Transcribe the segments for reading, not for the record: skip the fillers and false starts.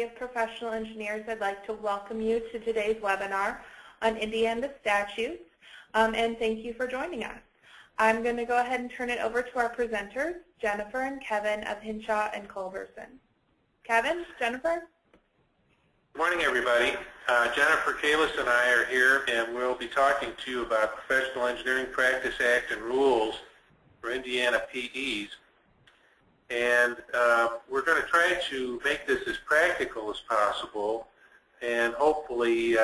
of Professional Engineers, I'd like to welcome you to today's webinar on Indiana statutes, and thank you for joining us. I'm going to go ahead and turn it over to our presenters, Jennifer and Kevin of Hinshaw and Culberson. Kevin, Jennifer? Good morning, everybody. Jennifer Kalis and I are here, and we'll be talking to you about Professional Engineering Practice Act and rules for Indiana PEs. And we're going to try to make this as practical as possible and hopefully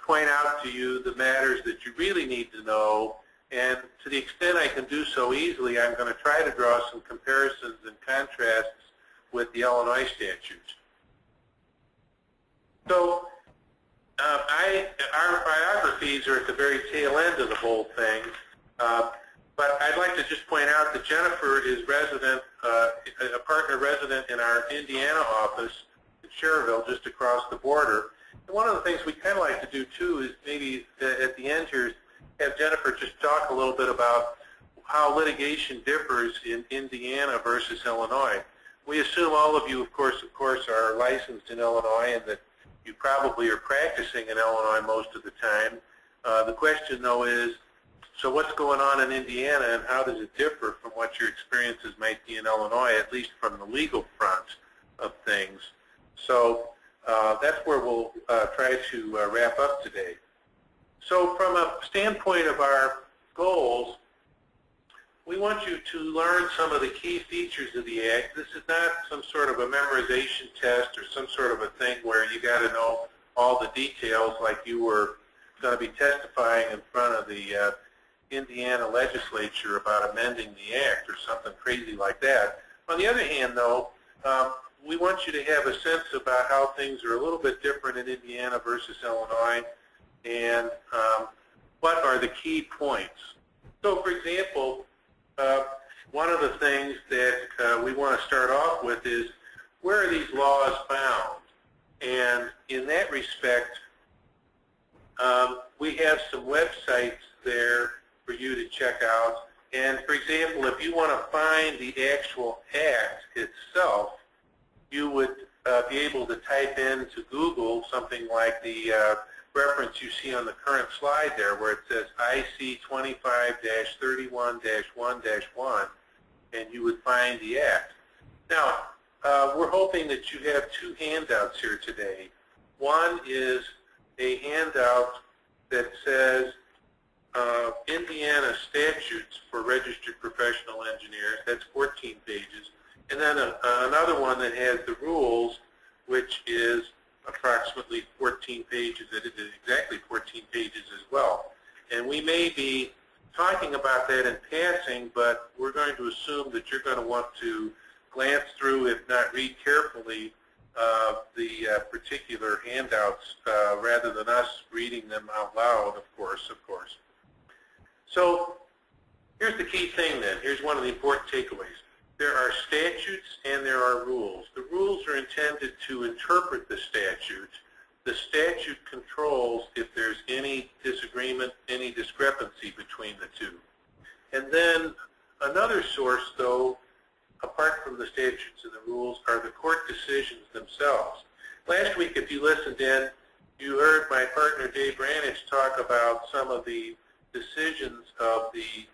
point out to you the matters that you really need to know. And to the extent I can do so easily, I'm going to try to draw some comparisons and contrasts with the Illinois statutes. So our biographies are at the very tail end of the whole thing. But I'd like to just point out that Jennifer is a partner resident in our Indiana office in Cherville, just across the border. And one of the things we kind of like to do, too, is maybe at the end here, have Jennifer just talk a little bit about how litigation differs in Indiana versus Illinois. We assume all of you, of course, are licensed in Illinois and that you probably are practicing in Illinois most of the time. The question, though, is, so what's going on in Indiana, and how does it differ from what your experiences might be in Illinois, at least from the legal front of things? So that's where we'll try to wrap up today. So from a standpoint of our goals, we want you to learn some of the key features of the Act. This is not some sort of a memorization test or some sort of a thing where you got to know all the details like you were going to be testifying in front of the Indiana legislature about amending the Act or something crazy like that. On the other hand, though, we want you to have a sense about how things are a little bit different in Indiana versus Illinois, and what are the key points. So, for example, one of the things that we want to start off with is, where are these laws found? And in that respect, we have some websites there for you to check out. And for example, if you want to find the actual Act itself, you would be able to type into Google something like the reference you see on the current slide there, where it says IC 25-31-1-1, and you would find the Act. Now, we're hoping that you have two handouts here today. One is a handout that says Indiana Statutes for Registered Professional Engineers. That's 14 pages. And then another one that has the rules, which is approximately 14 pages. It is exactly 14 pages as well. And we may be talking about that in passing, but we're going to assume that you're going to want to glance through, if not read carefully, the particular handouts rather than us reading them out loud, of course. So here's the key thing then. Here's one of the important takeaways. There are statutes and there are rules. The rules are intended to interpret the statute. The statute controls if there's any disagreement, any discrepancy between the two. And then another source, though, apart from the statutes and the rules, are the court decisions themselves. Last week, if you listened in, you heard my partner Dave Branich talk about some of the decisions of the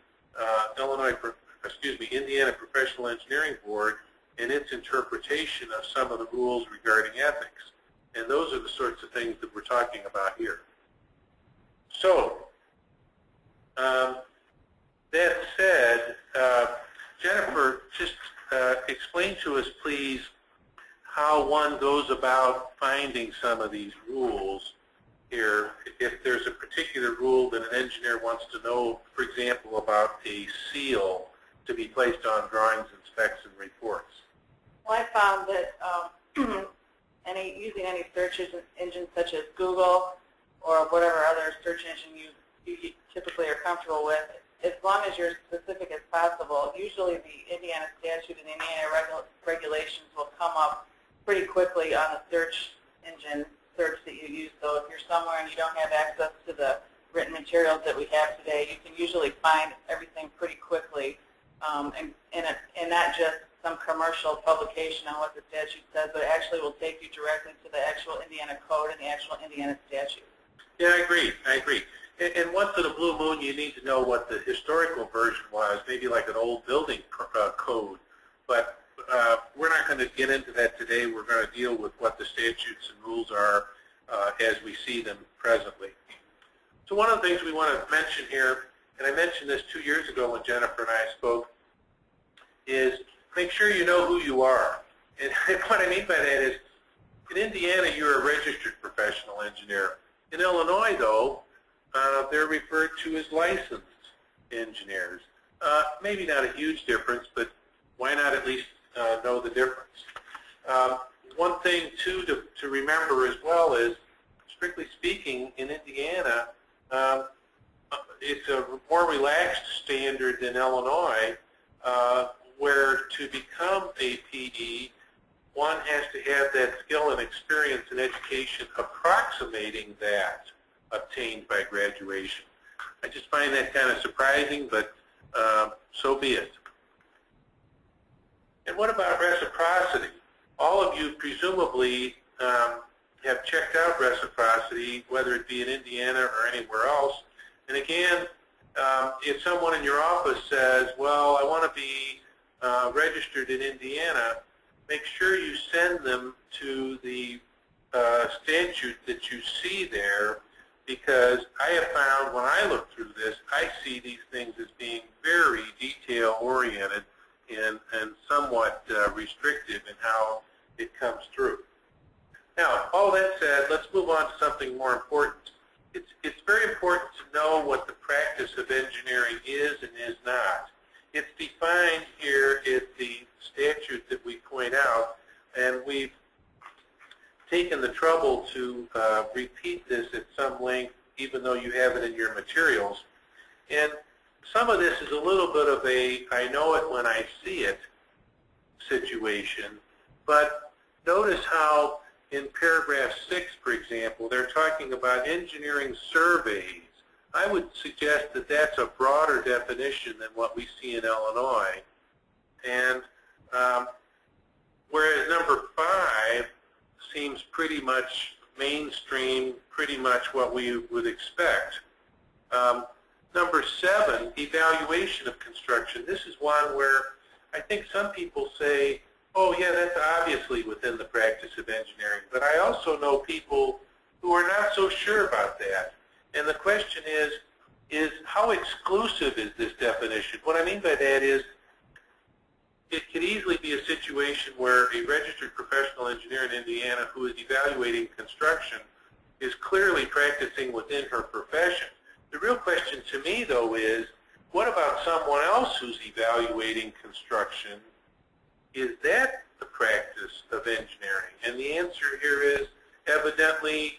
Indiana Professional Engineering Board and its interpretation of some of the rules regarding ethics. And those are the sorts of things that we're talking about here. So, that said, Jennifer, just explain to us, please, how one goes about finding some of these rules here. If there's a particular rule that an engineer wants to know, for example, about a seal to be placed on drawings and specs and reports. Well, I found that using any search engine such as Google or whatever other search engine you typically are comfortable with, as long as you're as specific as possible, usually the Indiana statute and the Indiana regulations will come up pretty quickly on the search engine search that you use. So if you're somewhere and you don't have access to the written materials that we have today, you can usually find everything pretty quickly, and not just some commercial publication on what the statute says, but it actually will take you directly to the actual Indiana code and the actual Indiana statute. Yeah, I agree. I agree. And once in a blue moon, you need to know what the historical version was, maybe like an old building code. But we're not going to get into that today. We're going to deal with what the statutes and rules are as we see them presently. So one of the things we want to mention here, and I mentioned this 2 years ago when Jennifer and I spoke, is make sure you know who you are. And what I mean by that is, in Indiana, you're a registered professional engineer. In Illinois, though, they're referred to as licensed engineers. Maybe not a huge difference, but why not at least know the difference? One thing, too, to remember as well is, strictly speaking, in Indiana, it's a more relaxed standard than Illinois, where to become a PE, one has to have that skill and experience and education approximating that obtained by graduation. I just find that kind of surprising, but so be it. And what about reciprocity? All of you presumably have checked out reciprocity, whether it be in Indiana or anywhere else. And again, if someone in your office says, well, I want to be registered in Indiana, make sure you send them to the statute that you see there, because I have found when I look through this, I see these things as being very detail-oriented and somewhat restrictive in how it comes through. Now, all that said, let's move on to something more important. It's very important to know what the practice of engineering is and is not. It's defined here in the statute that we point out, and we've taken the trouble to repeat this at some length, even though you have it in your materials. And some of this is a little bit of a I know it when I see it situation, but notice how in paragraph 6, for example, they're talking about engineering surveys. I would suggest that that's a broader definition than what we see in Illinois. And whereas number 5 seems pretty much mainstream, pretty much what we would expect. Number 7, evaluation of construction. This is one where I think some people say, oh yeah, that's obviously within the practice of engineering. But I also know people who are not so sure about that. And the question is how exclusive is this definition? What I mean by that is, it could easily be a situation where a registered professional engineer in Indiana who is evaluating construction is clearly practicing within her profession. The real question to me, though, is what about someone else who's evaluating construction? Is that the practice of engineering? And the answer here is evidently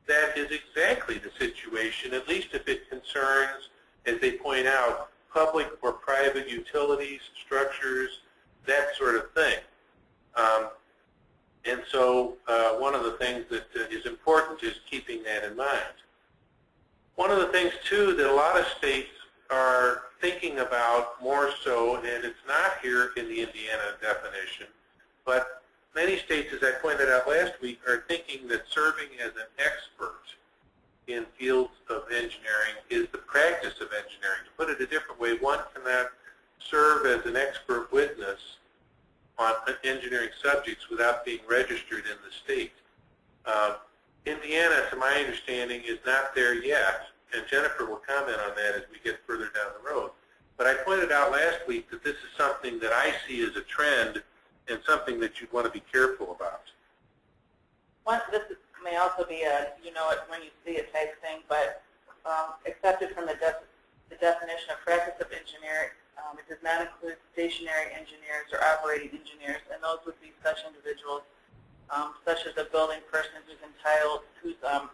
that is exactly the situation, at least if it concerns, as they point out, public or private utilities, structures, that sort of thing. And so one of the things that is important is keeping that in mind. One of the things, too, that a lot of states are thinking about more so, and it's not here in the Indiana definition, but many states, as I pointed out last week, are thinking that serving as an expert in fields of engineering is the practice of engineering. To put it a different way, one cannot serve as an expert witness on engineering subjects without being registered in the state. Indiana, to my understanding, is not there yet, and Jennifer will comment on that as we get further down the road. But I pointed out last week that this is something that I see as a trend and something that you'd want to be careful about. This may also be a you know it when you see it type thing, but accepted from the definition of practice of engineering, it does not include stationary engineers or operating engineers, and those would be such individuals such as a building person whose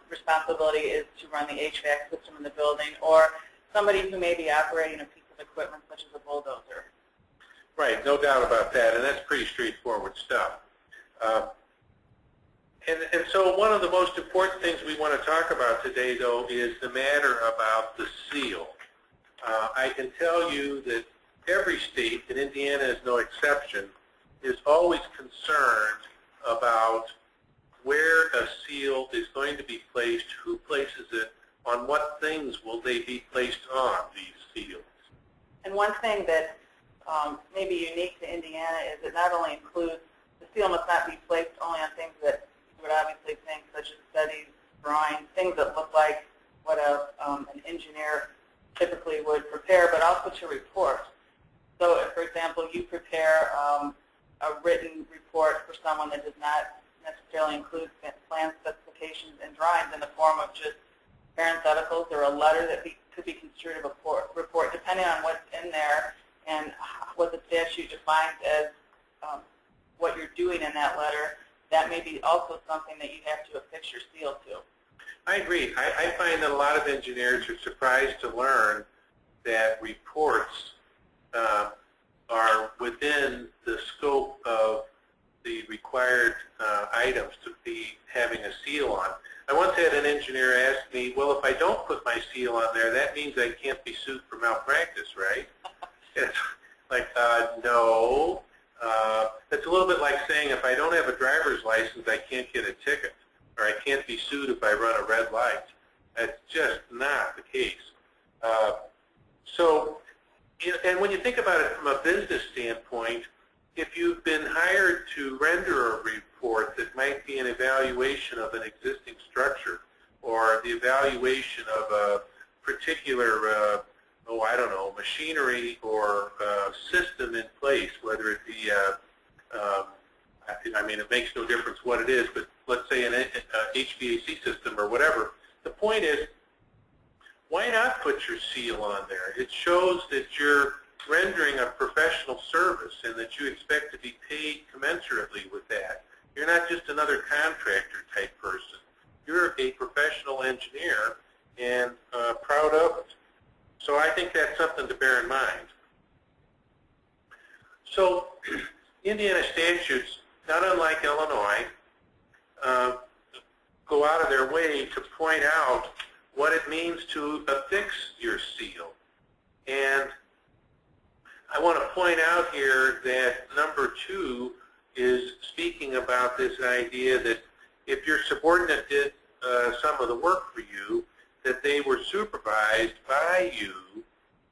responsibility is to run the HVAC system in the building, or somebody who may be operating a piece of equipment such as a bulldozer. Right, no doubt about that, and that's pretty straightforward stuff. And so one of the most important things we want to talk about today, though, is the matter about the seal. I can tell you that every state, and Indiana is no exception, maybe unique to Indiana is it not only includes, the seal must not be placed only on things that you would obviously think, such as studies, drawings, things that look like what an engineer typically would prepare, but also to report. So if, for example, you prepare a written report for someone that does not necessarily include plan specifications and drawings in the form of just parentheticals or a letter that could be construed of a report, depending on what's in there and what the statute defines as what you're doing in that letter, that may be also something that you have to affix your seal to. I agree. I find that a lot of engineers are surprised to learn that reports are within the scope of the required items to be having a seal on. I once had an engineer ask me, well, if I don't put my seal on there, that means I can't be sued for malpractice, right? It's like, no. It's a little bit like saying if I don't have a driver's license, I can't get a ticket, or I can't be sued if I run a red light. That's just not the case. And when you think about it from a business standpoint, if you've been hired to render a report that might be an evaluation of an existing structure or the evaluation of a particular, machinery or system in place, whether it be, it makes no difference what it is, but let's say an HVAC system or whatever, the point is, why not put your seal on there? It shows that you're rendering a professional service and that you expect to be paid commensurately with that. You're not just another contractor type person. You're a professional engineer and proud of it. So I think that's something to bear in mind. So Indiana statutes, not unlike Illinois, go out of their way to point out what it means to affix your seal. And I want to point out here that number 2 is speaking about this idea that if your subordinate did some of the work for you, that they were supervised by you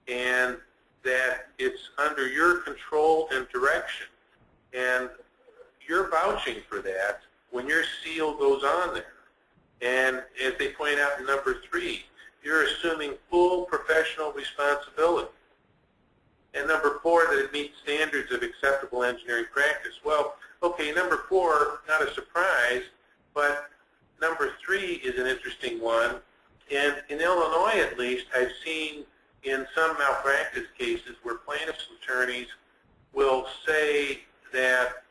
and that it's under your control and direction. And you're vouching for that when your seal goes on there. And as they point out in number 3, you're assuming full professional responsibility. And number 4, that it meets standards of acceptable engineering practice. Well, okay, number 4, not a surprise, but number 3 is an interesting one. And in Illinois, at least, I've seen in some malpractice cases where plaintiffs' attorneys will say that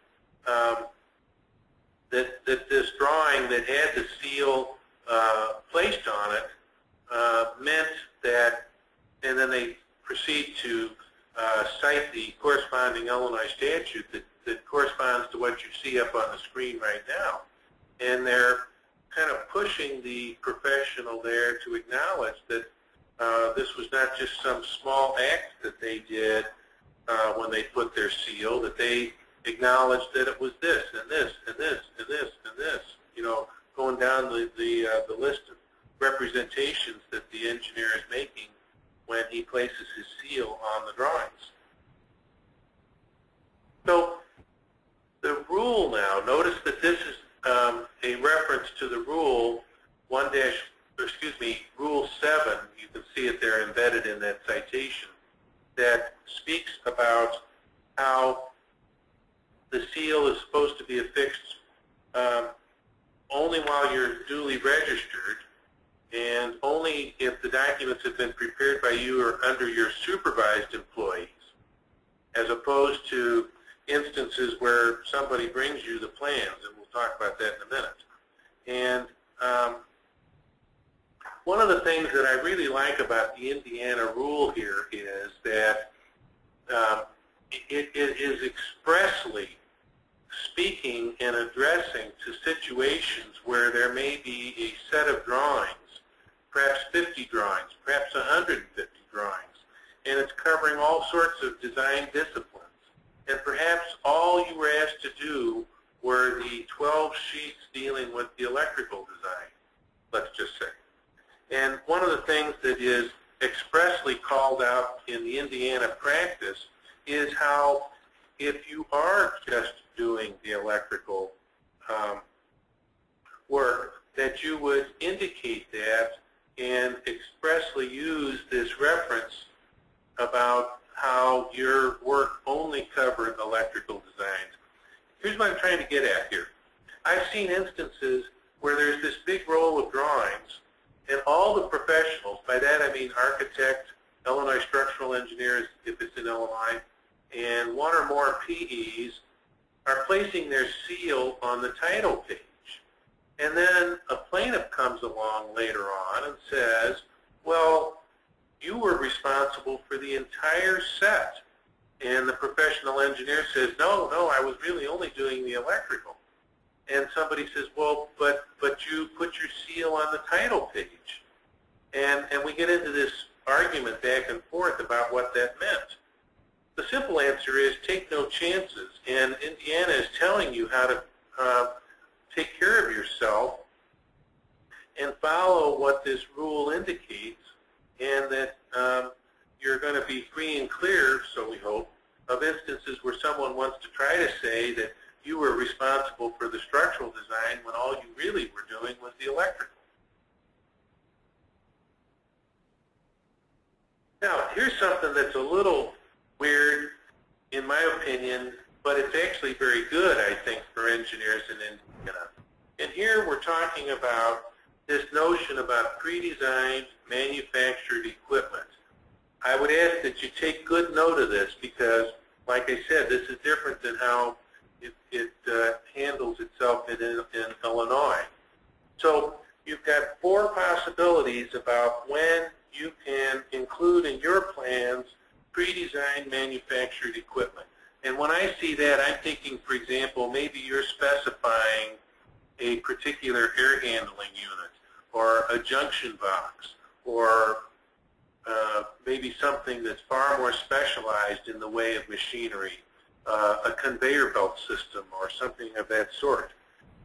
that this drawing that had the seal placed on it meant that, and then they proceed to cite the corresponding Illinois statute that corresponds to what you see up on the screen right now. And they're kind of pushing the professional there to acknowledge that this was not just some small act that they did when they put their seal, that they acknowledged that it was this and this and this and this and this, going down the list of representations that the engineer is making when he places his seal on the drawings. So the rule now, notice that this is a reference to the rule Rule 7, you can see it there embedded in that citation, that speaks about how the seal is supposed to be affixed only while you're duly registered and only if the documents have been prepared by you or under your supervised employees, as opposed to instances where somebody brings you the plans, and we'll talk about that in a minute. And one of the things that I really like about the Indiana rule here is that it is expressly speaking and addressing to situations where there may be a set of drawings, perhaps 50 drawings, perhaps 150 drawings, and it's covering all sorts of design disciplines. And perhaps all you were asked to do were the 12 sheets dealing with the electrical design, let's just say. And one of the things that is expressly called out in the Indiana practice is how if you are just doing the electrical work, that you would indicate that and expressly use this reference about how your work only covered electrical designs. Here's what I'm trying to get at here. I've seen instances where there's this big roll of drawings, and all the professionals, by that I mean architect, Illinois structural engineers if it's in Illinois, and one or more PEs, are placing their seal on the title page. And then a plaintiff comes along later on and says, well, you were responsible for the entire set. And the professional engineer says, no, I was really only doing the electrical. And somebody says, well, but you put your seal on the title page. And we get into this argument back and forth about what that meant. The simple answer is take no chances. And Indiana is telling you how to take care of yourself and follow what this rule indicates, and that you're going to be free and clear, so we hope, of instances where someone wants to try to say that you were responsible for the structural design when all you really were doing was the electrical. Now, here's something that's a little weird, in my opinion, but it's actually very good, I think, for engineers in Indiana. And here we're talking about this notion about pre-designed manufactured equipment. I would ask that you take good note of this because, like I said, this is different than how it handles itself in Illinois. So you've got 4 possibilities about when you can include in your plans pre-designed manufactured equipment. And when I see that, I'm thinking, for example, maybe you're specifying a particular air handling unit or a junction box or maybe something that's far more specialized in the way of machinery, a conveyor belt system or something of that sort.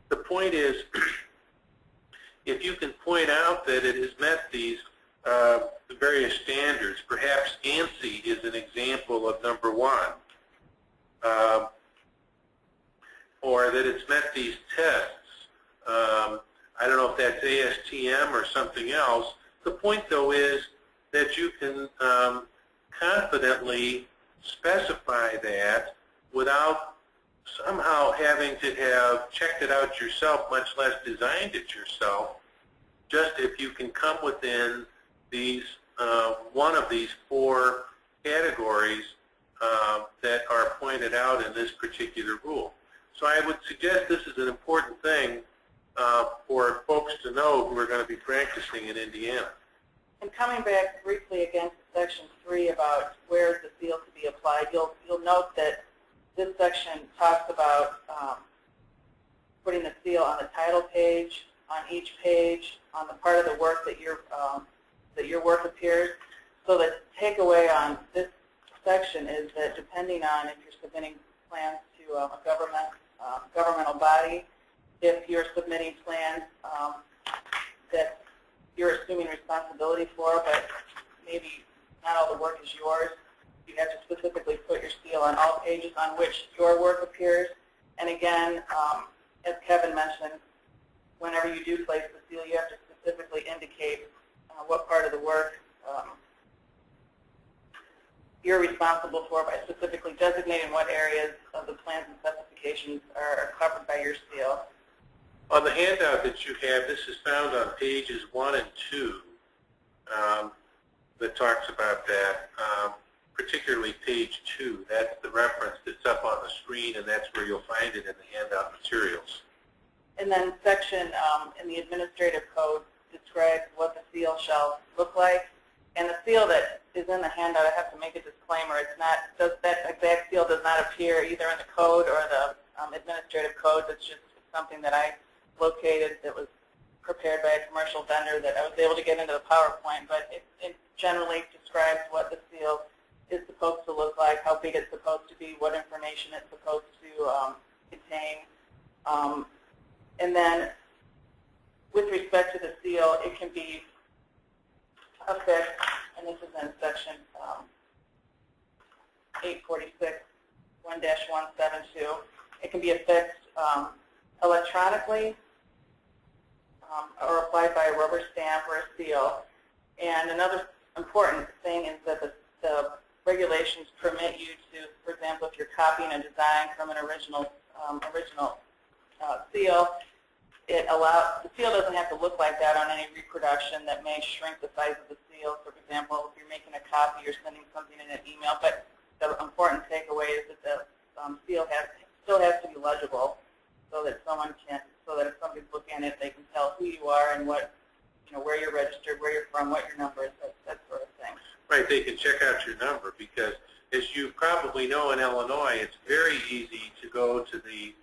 The point is, if you can point out that it has met these various standards, perhaps ANSI is an example of number 1, or that it's met these tests. I don't know if that's ASTM or something else. The point, though, is that you can confidently specify that without somehow having to have checked it out yourself, much less designed it yourself, just if you can come within these one of these 4 categories that are pointed out in this particular rule. So I would suggest this is an important thing for folks to know who are going to be practicing in Indiana. And coming back briefly again to Section 3 about where is the seal to be applied, you'll note that this section talks about putting the seal on the title page, on each page, on the part of the work that your work appears. So the takeaway on this section is that depending on if you're submitting plans to a governmental body, if you're submitting plans that you're assuming responsibility for, but maybe not all the work is yours, you have to specifically put your seal on all pages on which your work appears. And again, as Kevin mentioned, whenever you do place the seal, you have to specifically indicate what part of the work you're responsible for by specifically designating what areas of the plans and specifications are covered by your seal. On the handout that you have, this is found on pages 1 and 2 that talks about that, particularly page 2. That's the reference that's up on the screen, and that's where you'll find it in the handout materials. And then section in the administrative code describes what the seal shall look like. And the seal that is in the handout, I have to make a disclaimer, it's not, that exact seal does not appear either in the code or the administrative code. It's just something that I located that was prepared by a commercial vendor that I was able to get into the PowerPoint, but it generally describes what the seal is supposed to look like, how big it's supposed to be, what information it's supposed to contain. And then with respect to the seal, it can be affixed, and this is in section 846 1-172. It can be affixed electronically or applied by a rubber stamp or a seal. And another important thing is that the regulations permit you to, for example, if you're copying a design from an original seal, the seal doesn't have to look like that on any reproduction that may shrink the size of the seal. So, for example, if you're making a copy, you're sending something in an email. But the important takeaway is that the seal still has to be legible, so that if somebody's looking at it, they can tell who you are and what, where you're registered, where you're from, what your number is, that sort of thing. Right, they can check out your number because, as you probably know, in Illinois, it's very easy to go to the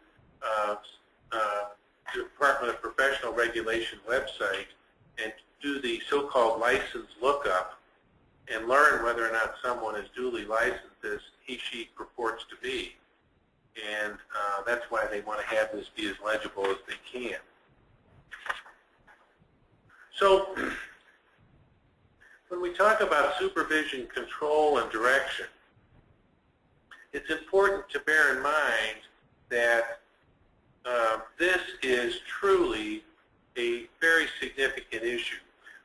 Department of Professional Regulation website and do the so-called license lookup and learn whether or not someone is duly licensed as he/she purports to be. And that's why they want to have this be as legible as they can. So when we talk about supervision, control, and direction, it's important to bear in mind that this is truly a very significant issue.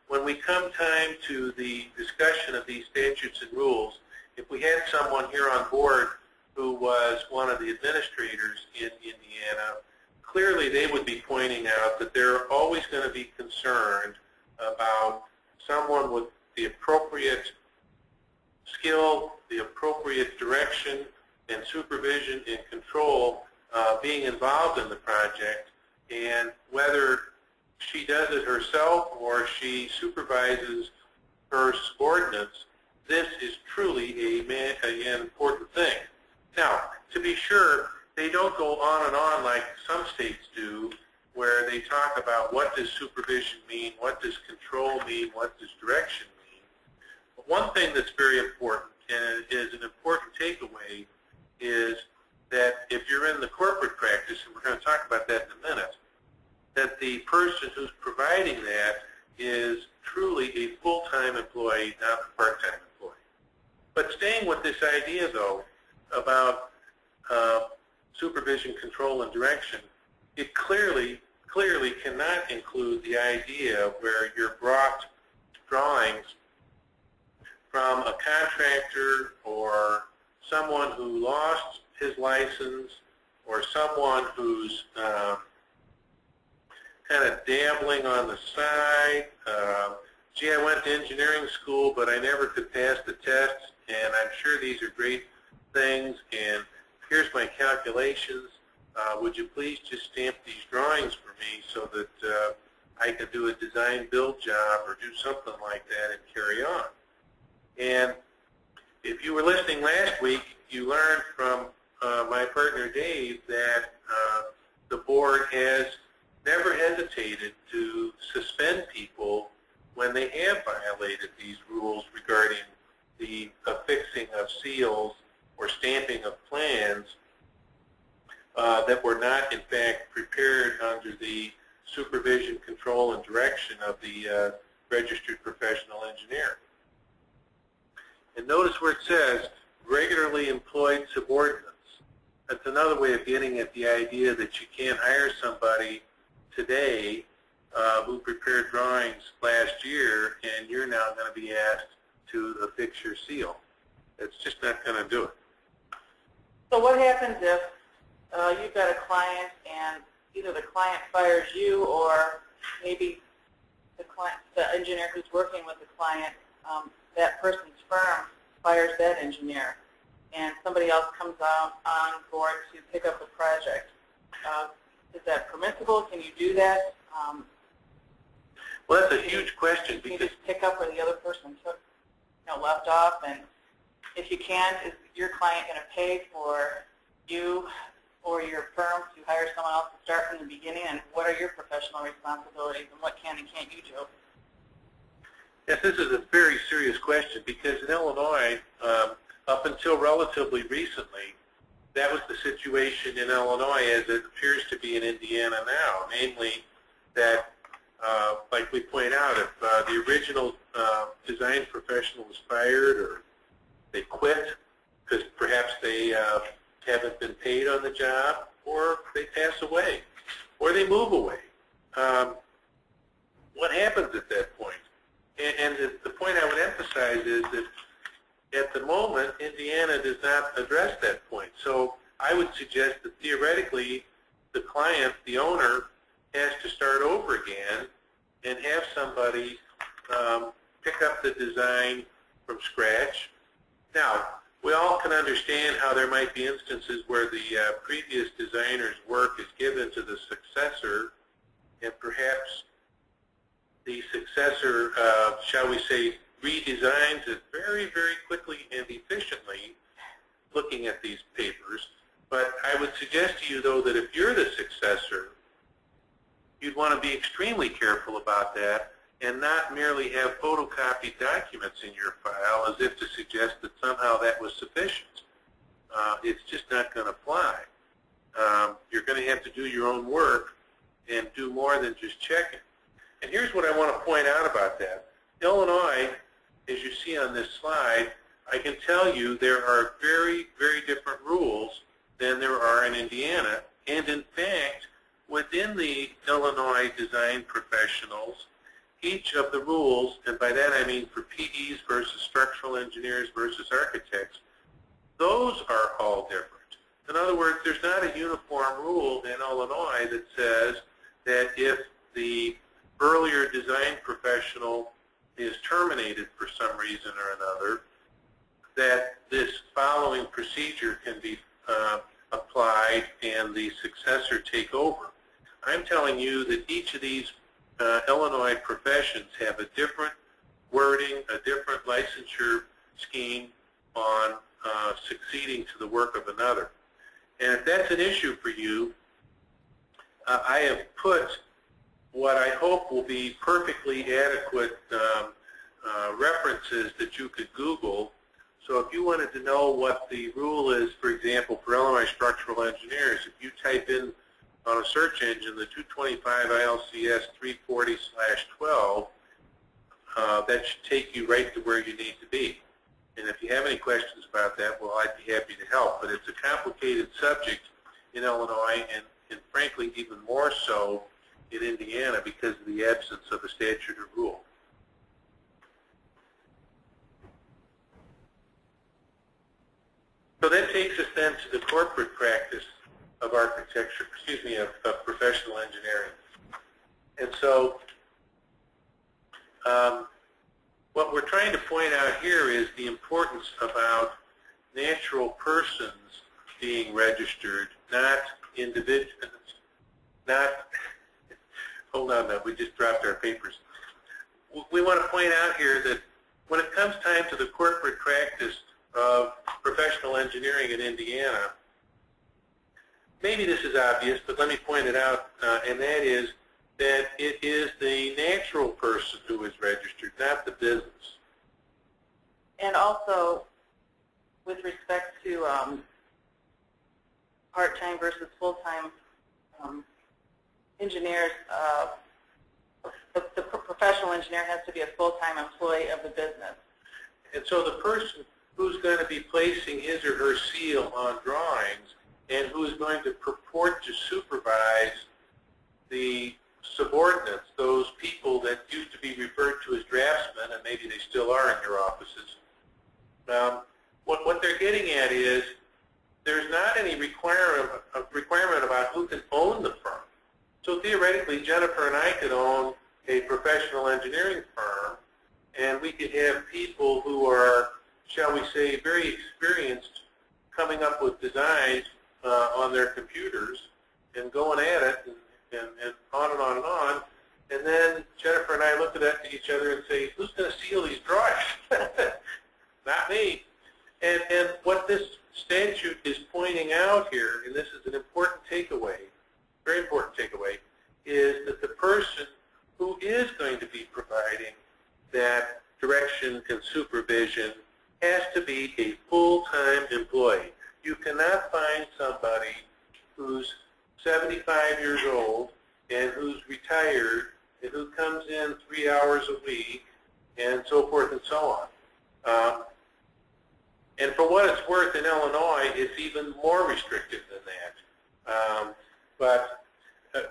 When we come time to the discussion of these statutes and rules, if we had someone here on board who was one of the administrators in Indiana, clearly they would be pointing out that they're always going to be concerned about someone with the appropriate skill, the appropriate direction, and supervision and control being involved in the project, and whether she does it herself or she supervises her subordinates, this is truly an important thing. Now, to be sure, they don't go on and on like some states do, where they talk about what does supervision mean, what does control mean, what does direction mean. But one thing that's very important, and is an important takeaway, is that if you're in the corporate practice, and we're going to talk about that in a minute, that the person who's providing that is truly a full-time employee, not a part-time employee. But staying with this idea, though, about supervision, control, and direction, it clearly cannot include the idea where you're brought drawings from a contractor or someone who lost his license or someone who's kind of dabbling on the side. Gee, I went to engineering school, but I never could pass the tests, and I'm sure these are great things, and here's my calculations. Would you please just stamp these drawings for me so that I can do a design build job or do something like that and carry on? And if you were listening last week, you learned from my partner Dave that the board has never hesitated to suspend people when they have violated these rules regarding the affixing of seals or stamping of plans that were not, in fact, prepared under the supervision, control, and direction of the registered professional engineer. And notice where it says regularly employed subordinates. That's another way of getting at the idea that you can't hire somebody today who prepared drawings last year and you're now going to be asked to affix your seal. It's just not going to do it. So what happens if you've got a client and either the client fires you or maybe the engineer who's working with the client, that person's firm fires that engineer and somebody else comes on board to pick up the project? Is that permissible? Can you do that? Well, that's a huge question Can you because just pick up where the other person took, left off? And if you can't, is your client going to pay for you or your firm to hire someone else to start from the beginning? And what are your professional responsibilities and what can and can't you do? yes, this is a very serious question because in Illinois, up until relatively recently, that was the situation in Illinois as it appears to be in Indiana now, namely that, like we point out, if the original design professional was fired or they quit, because perhaps they haven't been paid on the job, or they pass away, or they move away. What happens at that point? And the point I would emphasize is that at the moment, Indiana does not address that point. So I would suggest that theoretically, the client, the owner, has to start over again and have somebody pick up the design from scratch. Now, we all can understand how there might be instances where the previous designer's work is given to the successor, and perhaps the successor, shall we say, redesigns it very, very quickly and efficiently looking at these papers. But I would suggest to you, though, that if you're the successor, you'd want to be extremely careful about that and not merely have photocopied documents in your file as if to suggest that somehow that was sufficient. It's just not going to fly. You're going to have to do your own work and do more than just checking. And here's what I want to point out about that. Illinois, as you see on this slide, I can tell you there are very, very different rules than there are in Indiana. And in fact, within the Illinois design professionals, each of the rules, and by that I mean for PEs versus structural engineers versus architects, those are all different. In other words, there's not a uniform rule in Illinois that says that if the earlier design professional is terminated for some reason or another, that this following procedure can be applied and the successor take over. I'm telling you that each of these Illinois professions have a different wording, a different licensure scheme on succeeding to the work of another. And if that's an issue for you, I have put what I hope will be perfectly adequate references that you could Google. So if you wanted to know what the rule is, for example, for Illinois structural engineers, if you type in on a search engine the 225 ILCS 340/12, that should take you right to where you need to be. And if you have any questions about that, well, I'd be happy to help. But it's a complicated subject in Illinois, and frankly, even more so in Indiana because of the absence of a statute or rule. So that takes us then to the corporate practice of architecture, of professional engineering. And so what we're trying to point out here is the importance about natural persons being registered, not individuals, not, hold on now, we just dropped our papers. We want to point out here that when it comes time to the corporate practice of professional engineering in Indiana, maybe this is obvious, but let me point it out, and that is that it is the natural person who is registered, not the business. And also, with respect to part-time versus full-time engineers, the professional engineer has to be a full-time employee of the business. And so the person who's going to be placing his or her seal on drawings and who is going to purport to supervise the subordinates, those people that used to be referred to as draftsmen, and maybe they still are in your offices, what they're getting at is there's not any requirement about who can own the firm. So theoretically, Jennifer and I could own a professional engineering firm, and we could have people who are, shall we say, very experienced coming up with designs on their computers and going at it and on and on and on. And then Jennifer and I look at each other and say, who's going to seal these drawings? Not me. And what this statute is pointing out here, and this is an important takeaway, very important takeaway, is that the person who is going to be providing that direction and supervision has to be a full-time employee. You cannot find somebody who's 75 years old and who's retired and who comes in 3 hours a week and so forth and so on. And for what it's worth, in Illinois, it's even more restrictive than that. But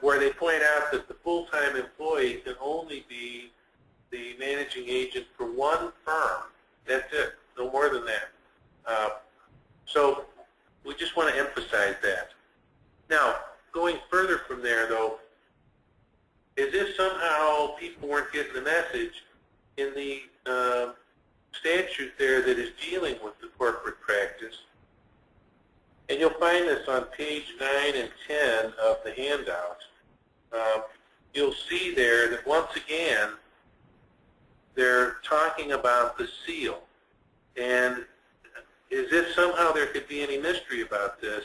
where they point out that the full-time employee can only be the managing agent for one firm. That's it, no more than that. So we just want to emphasize that. Now, going further from there, though, as if somehow people weren't getting the message, in the statute there that is dealing with the corporate practice, and you'll find this on page 9 and 10 of the handout, you'll see there that once again they're talking about the seal. And as if somehow there could be any mystery about this,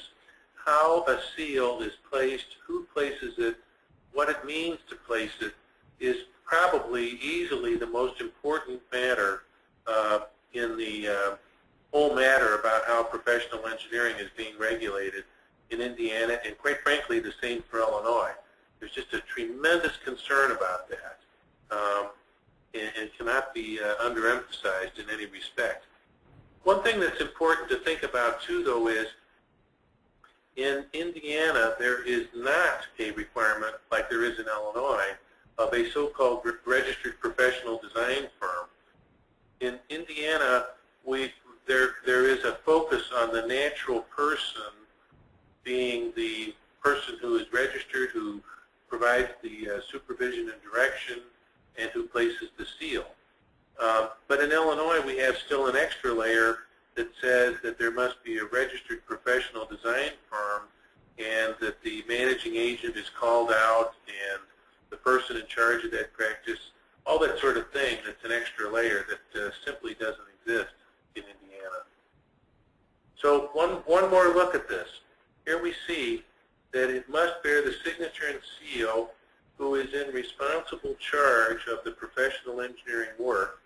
how a seal is placed, who places it, what it means to place it, is probably easily the most important matter in the whole matter about how professional engineering is being regulated in Indiana, and quite frankly the same for Illinois. There's just a tremendous concern about that, and cannot be underemphasized in any respect. One thing that's important to think about too, though, is in Indiana there is not a requirement like there is in Illinois of a so-called registered professional design firm. In Indiana, there is a focus on the natural person being the person who is registered, who provides the supervision and direction, and who places the seal. But in Illinois, we have still an extra layer that says that there must be a registered professional design firm, and that the managing agent is called out, and the person in charge of that practice, all that sort of thing. That's an extra layer that simply doesn't exist in Indiana. So one more look at this. Here we see that it must bear the signature and seal who is in responsible charge of the professional engineering work.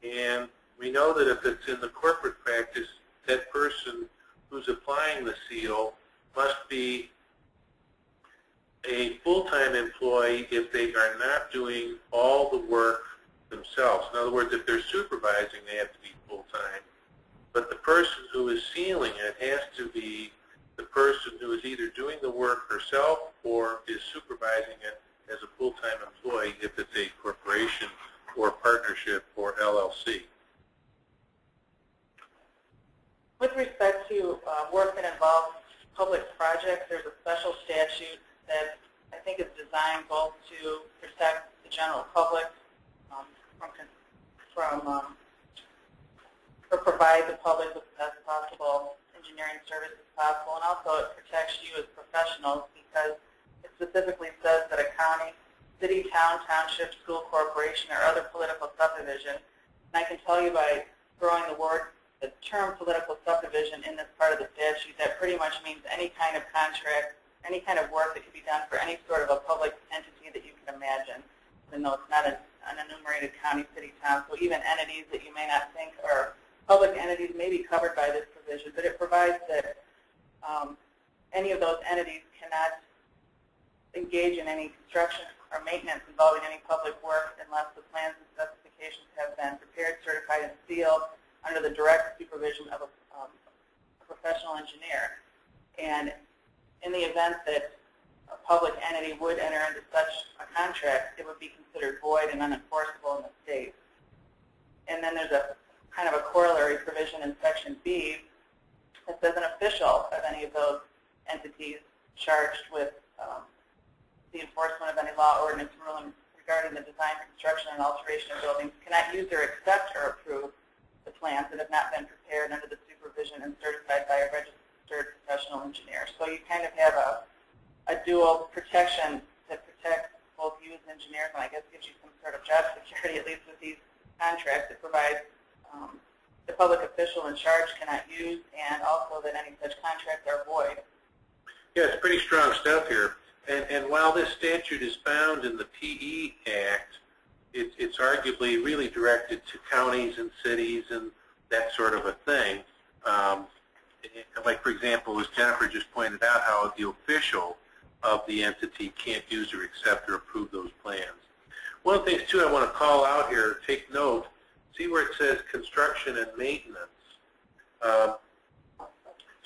And we know that if it's in the corporate practice, that person who's applying the seal must be a full-time employee if they are not doing all the work themselves. In other words, if they're supervising, they have to be full-time. But the person who is sealing it has to be the person who is either doing the work herself or is supervising it as a full-time employee if it's a corporation or partnership or LLC. With respect to work that involves public projects, there's a special statute that I think is designed both to protect the general public or provide the public with the best possible engineering services possible, and also it protects you as professionals because it specifically says that a county, city, town, township, school, corporation, or other political subdivision, and I can tell you by throwing the term political subdivision in this part of the statute, that pretty much means any kind of contract, any kind of work that can be done for any sort of a public entity that you can imagine, even though it's not an enumerated county, city, town. So even entities that you may not think are public entities may be covered by this provision, but it provides that any of those entities cannot engage in any construction or maintenance involving any public work unless the plans and specifications have been prepared, certified, and sealed under the direct supervision of a professional engineer. And in the event that a public entity would enter into such a contract, it would be considered void and unenforceable in the state. And then there's a kind of a corollary provision in Section B that says an official of any of those entities charged with the enforcement of any law, ordinance, ruling regarding the design, construction, and alteration of buildings cannot use or accept or approve the plans that have not been prepared under the supervision and certified by a registered professional engineer. So you kind of have a dual protection that protects both you as engineers, and I guess gives you some sort of job security, at least with these contracts. It provides the public official in charge cannot use, and also that any such contracts are void. Yeah, it's pretty strong stuff here. And while this statute is found in the PE Act, it's arguably really directed to counties and cities and that sort of a thing. Like, for example, as Jennifer just pointed out, how the official of the entity can't use or accept or approve those plans. One of the things, too, I want to call out here, take note, see where it says construction and maintenance.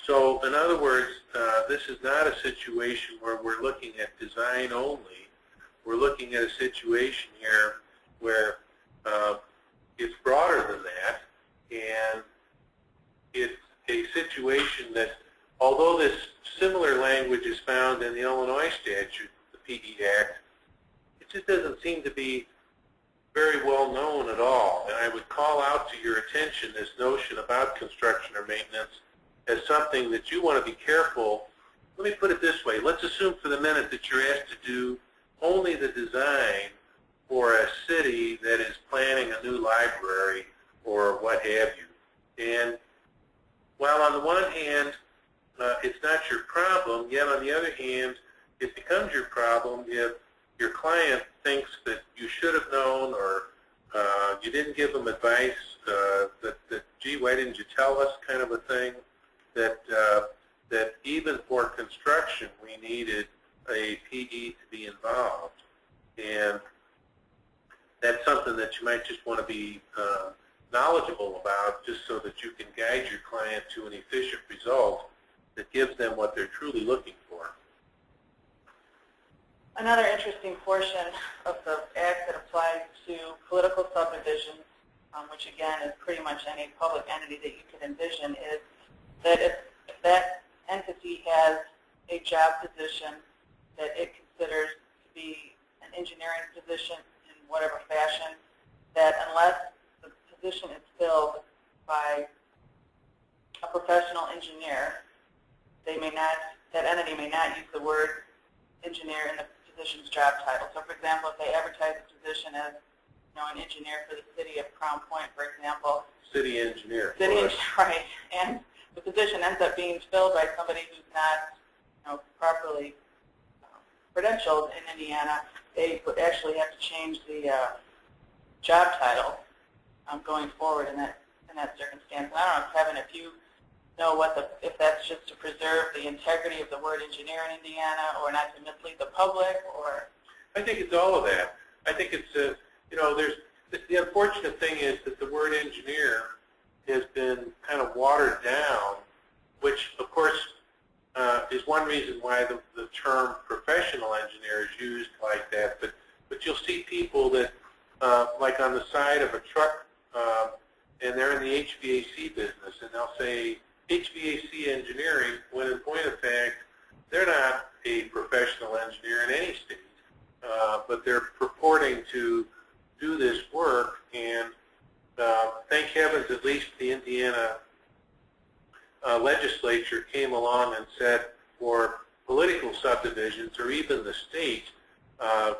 So in other words, this is not a situation where we're looking at design only. We're looking at a situation here where it's broader than that, and it's a situation that, although this similar language is found in the Illinois statute, the PE Act, it just doesn't seem to be very well known at all. And I would call out to your attention this notion about construction or maintenance as something that you want to be careful. Let me put it this way. Let's assume for the minute that you're asked to do only the design for a city that is planning a new library or what have you. And while on the one hand, it's not your problem, yet on the other hand, it becomes your problem if your client thinks that you should have known, or you didn't give them advice, that gee, why didn't you tell us, kind of a thing, that even for construction we needed a PE to be involved. And that's something that you might just want to be knowledgeable about, just so that you can guide your client to an efficient result that gives them what they're truly looking for. Another interesting portion of the Act that applies to political subdivisions, which again is pretty much any public entity that you can envision, is that if that entity has a job position that it considers to be an engineering position in whatever fashion, that unless the position is filled by a professional engineer, that entity may not use the word engineer in the position's job title. So, for example, if they advertise a position as, an engineer for the city of Crown Point, for example. City engineer. Right. And the position ends up being filled by somebody who's not, properly credentialed in Indiana. They would actually have to change the job title going forward in that circumstance. And I don't know, Kevin, if you know if that's just to preserve the integrity of the word engineer in Indiana, or not to mislead the public, or? I think it's all of that. I think it's, the unfortunate thing is that the word engineer has been kind of watered down, which of course is one reason why the term professional engineer is used like that. But you'll see people that, like on the side of a truck, and they're in the HVAC business, and they'll say HVAC engineering, when in point of fact, they're not a professional engineer in any state, but they're purporting to do this work, and thank heavens at least the Indiana legislature came along and said for political subdivisions, or even the state,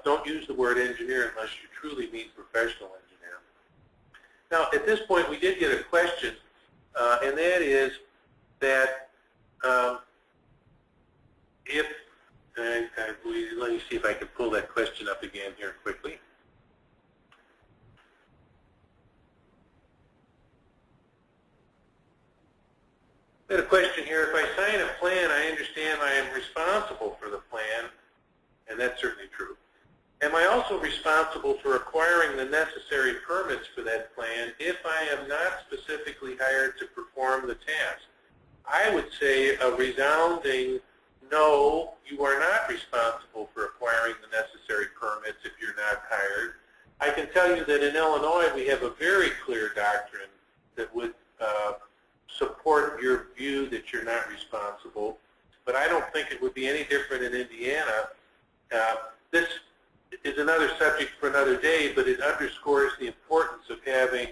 don't use the word engineer unless you truly mean professional engineer. Now, at this point, we did get a question, and that is that let me see if I can pull that question up again here quickly. I had a question here. If I sign a plan, I understand I am responsible for the plan, and that's certainly true. Am I also responsible for acquiring the necessary permits for that plan if I am not specifically hired to perform the task? I would say a resounding no, you are not responsible for acquiring the necessary permits if you're not hired. I can tell you that in Illinois we have a very clear doctrine that would support your view that you're not responsible, but I don't think it would be any different in Indiana. This is another subject for another day, but it underscores the importance of having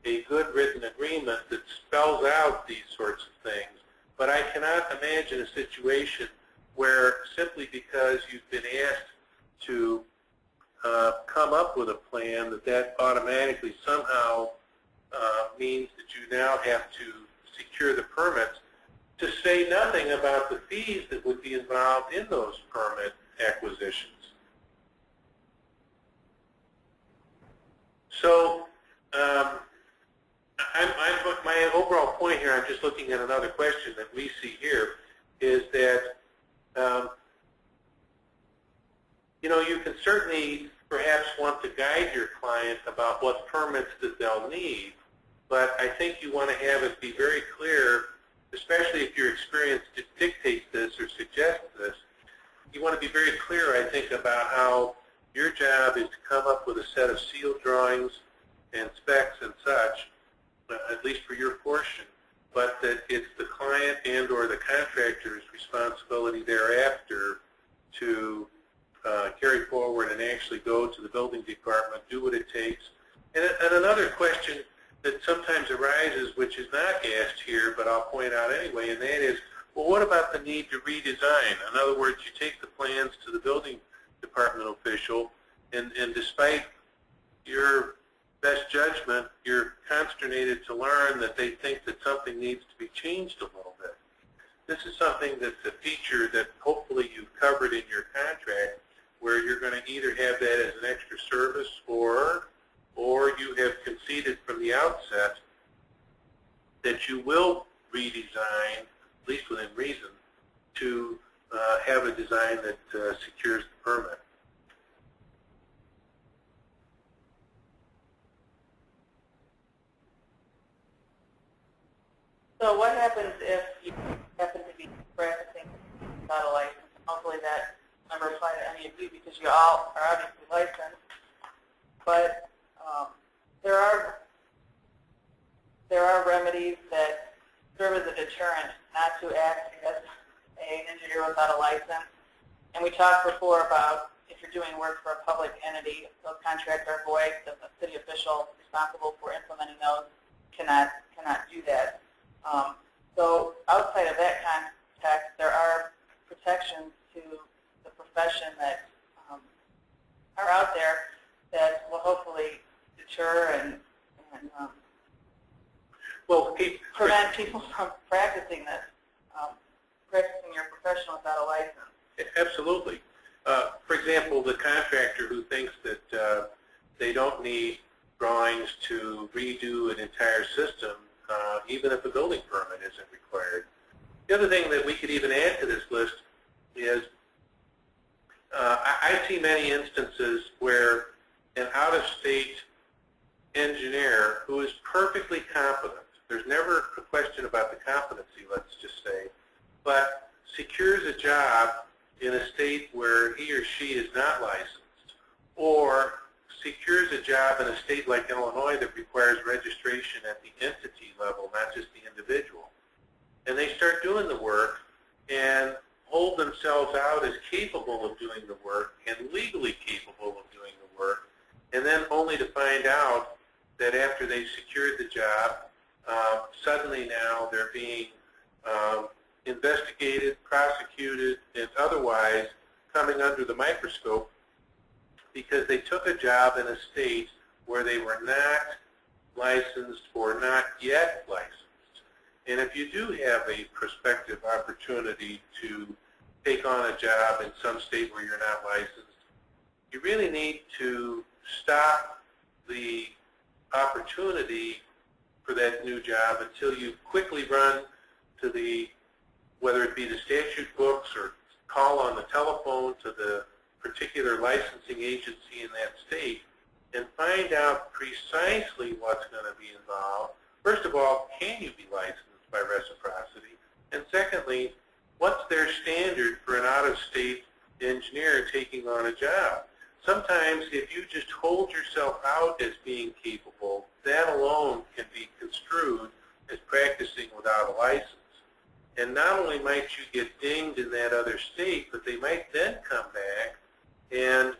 a good written agreement that spells out these sorts of things. But I cannot imagine a situation where simply because you've been asked to come up with a plan that automatically somehow means that you now have to secure the permits, to say nothing about the fees that would be involved in those permit acquisitions. So my overall point here, I'm just looking at another question that we see here, is that you can certainly perhaps want to guide your client about what permits that they'll need, but I think you want to have it be very clear, especially if your experience dictates this or suggests this. You want to be very clear, I think, about how your job is to come up with a set of sealed drawings and specs and such, at least for your portion, but that it's the client and or the contractor's responsibility thereafter to carry forward and actually go to the building department, do what it takes. And another question that sometimes arises, which is not asked here, but I'll point out anyway, and that is, well, what about the need to redesign? In other words, you take the plans to the building department official, and despite your best judgment, you're consternated to learn that they think that something needs to be changed a little bit. This is something that's a feature that hopefully you've covered in your contract, where you're going to either have that as an extra service or you have conceded from the outset that you will redesign, at least within reason, to have a design that secures the permit. So what happens if you happen to be practicing without a license? Hopefully that never apply to any of you because you all are obviously licensed. But there are remedies that serve as a deterrent not to act as an engineer without a license. And we talked before about if you're doing work for a public entity, those contracts are void. The city official responsible for implementing those cannot do that. So outside of that context, there are protections to the profession that are out there that will hopefully deter and prevent people from practicing this, practicing your profession without a license. Absolutely. For example, the contractor who thinks that they don't need drawings to redo an entire system, even if a building permit isn't required. The other thing that we could even add to this list is I see many instances where an out-of-state engineer who is perfectly competent, there's never a question about the competency, let's just say, but secures a job in a state where he or she is not licensed, or secures a job in a state like Illinois that requires registration at the entity level, not just the individual. And they start doing the work and hold themselves out as capable of doing the work and legally capable of doing the work, and then only to find out that after they've secured the job, suddenly now they're being investigated, prosecuted, and otherwise coming under the microscope because they took a job in a state where they were not licensed or not yet licensed. And if you do have a prospective opportunity to take on a job in some state where you're not licensed, you really need to stop the opportunity for that new job until you quickly run to the, whether it be the statute books or call on the telephone to the particular licensing agency in that state and find out precisely what's going to be involved. First of all, can you be licensed by reciprocity? And secondly, what's their standard for an out-of-state engineer taking on a job? Sometimes if you just hold yourself out as being capable, that alone can be construed as practicing without a license. And not only might you get dinged in that other state, but they might then come back and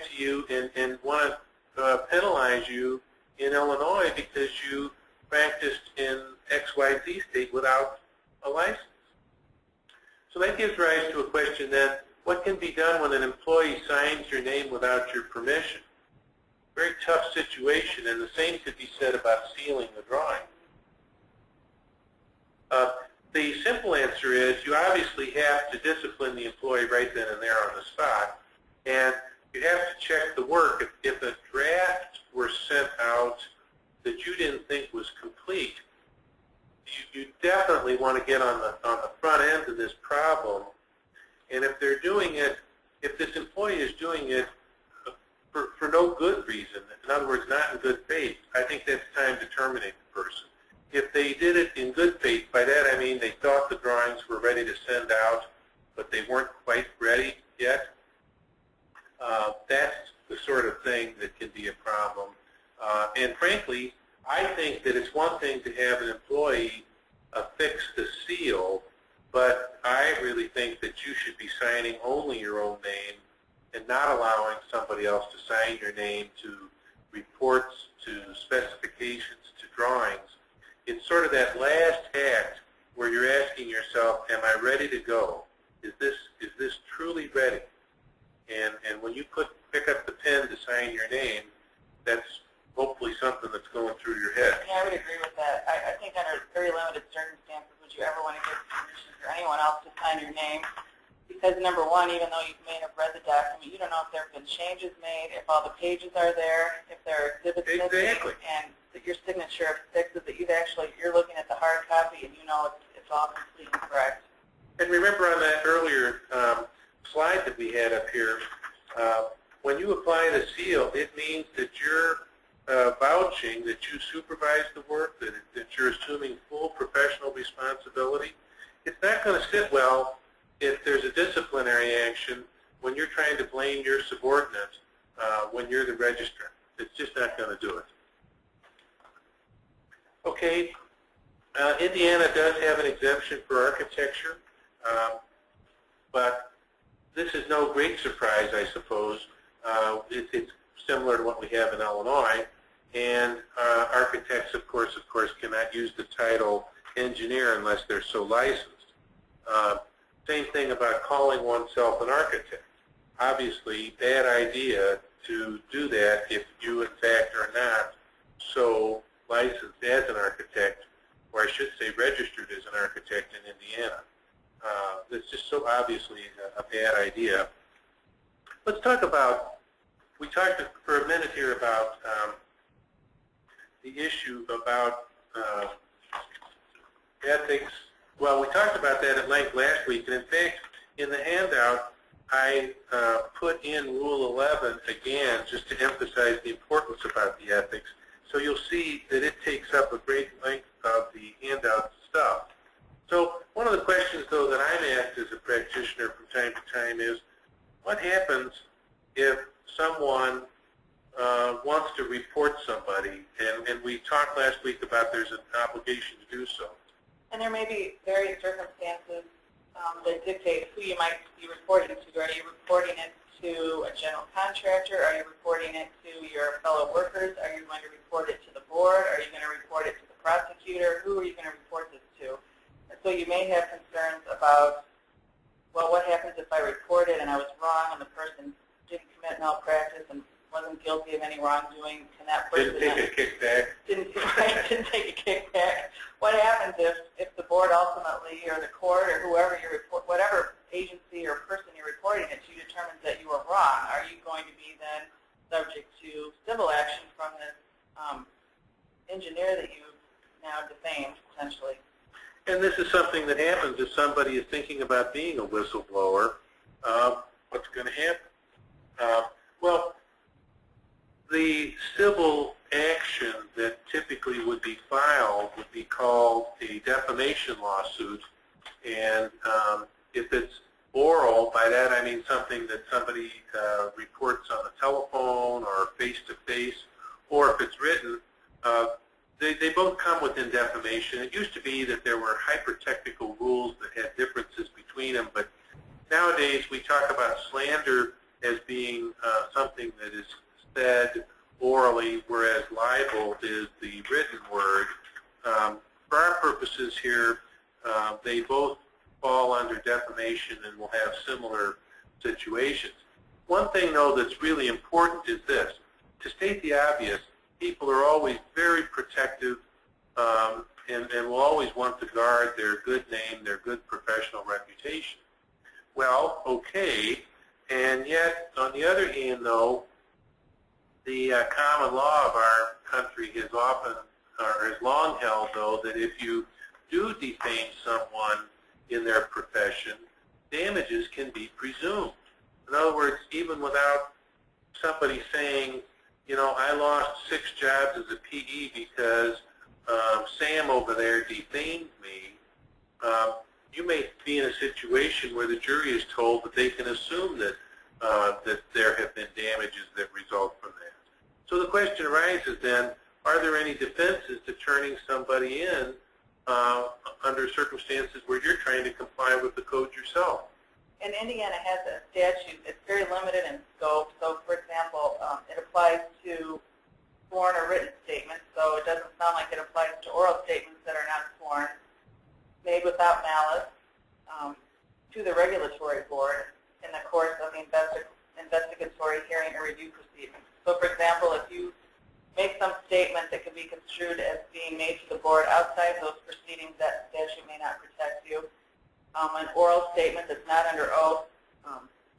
to you and want to penalize you in Illinois because you practiced in XYZ state without a license. So that gives rise to a question then, what can be done when an employee signs your name without your permission? Very tough situation, and the same could be said about sealing the drawing. The simple answer is you obviously have to discipline the employee right then and there on the spot, and you have to check the work. If a draft were sent out that you didn't think was complete, you definitely want to get on the front end of this problem. And if they're doing it, if this employee is doing it for no good reason, in other words, not in good faith, I think that's time to terminate the person. If they did it in good faith, by that I mean they thought the drawings were ready to send out, but they weren't quite ready yet, that's the sort of thing that can be a problem. And frankly, I think that it's one thing to have an employee affix the seal, but I really think that you should be signing only your own name and not allowing somebody else to sign your name to reports, to specifications, to drawings. It's sort of that last act where you're asking yourself, am I ready to go? Is this truly ready? And when you pick up the pen to sign your name, that's hopefully something that's going through your head. Yeah, I would agree with that. I think under very limited circumstances would you ever want to give permission for anyone else to sign your name. Because number one, even though you may have read the document, you don't know if there have been changes made, if all the pages are there, if there are exhibits missing, and that your signature fixes that you're looking at the hard copy and you know it's all complete and correct. And remember on that earlier slide that we had up here, when you apply the seal, it means that you're vouching that you supervise the work, that you're assuming full professional responsibility. It's not going to sit well if there's a disciplinary action when you're trying to blame your subordinate when you're the registrant. It's just not going to do it. Okay, Indiana does have an exemption for architecture, but this is no great surprise, I suppose. It's similar to what we have in Illinois, and architects, of course, cannot use the title engineer unless they're so licensed. Same thing about calling oneself an architect. Obviously, bad idea to do that if you, in fact, are not so licensed as an architect, or I should say registered as an architect in Indiana. It's just so obviously a bad idea. Let's talk about, we talked for a minute here about the issue about ethics. Well, we talked about that at length last week, and in fact, in the handout, I put in Rule 11 again just to emphasize the importance about the ethics. So you'll see that it takes up a great length of the handout stuff. So one of the questions, though, that I'm asked as a practitioner from time to time is, what happens if someone wants to report somebody? And we talked last week about there's an obligation to do so. And there may be various circumstances that dictate who you might be reporting to. Are you reporting it to a general contractor? Are you reporting it to your fellow workers? Are you going to report it to the board? Are you going to report it to the prosecutor? Who are you going to report this to? And so you may have concerns about, well, what happens if I report it and I was wrong and the person didn't commit malpractice and wasn't guilty of any wrongdoing? Can that person didn't take a kickback? Didn't take a kickback. What happens if the board ultimately, or the court, or whoever you report, whatever agency or person you're reporting it to, determines that you were wrong? Are you going to be then subject to civil action from this engineer that you've now defamed, potentially? And this is something that happens if somebody is thinking about being a whistleblower. What's going to happen? Well, the civil action that typically would be filed would be called a defamation lawsuit, and if it's oral, by that I mean something that somebody reports on the telephone or face-to-face, or if it's written, they both come within defamation. It used to be that there were hyper-technical rules that had differences between them, but nowadays we talk about slander as being something that is said orally, whereas libel is the written word. For our purposes here, they both fall under defamation and will have similar situations. One thing, though, that's really important is this. To state the obvious, people are always very protective and will always want to guard their good name, their good professional reputation. Well, okay, and yet, on the other hand, though, the common law of our country has often, or has long held, though, that if you do defame someone in their profession, damages can be presumed. In other words, even without somebody saying, you know, I lost 6 jobs as a PE because Sam over there defamed me, you may be in a situation where the jury is told that they can assume that that there have been damages that result from that. So the question arises then, are there any defenses to turning somebody in under circumstances where you're trying to comply with the code yourself? And Indiana has a statute. It's very limited in scope. So, for example, it applies to sworn or written statements. So it doesn't sound like it applies to oral statements that are not sworn, made without malice, to the regulatory board in the course of the investigatory hearing or review proceedings. So, for example, if you make some statement that can be construed as being made to the board outside those proceedings, that statute may not protect you. An oral statement that's not under oath,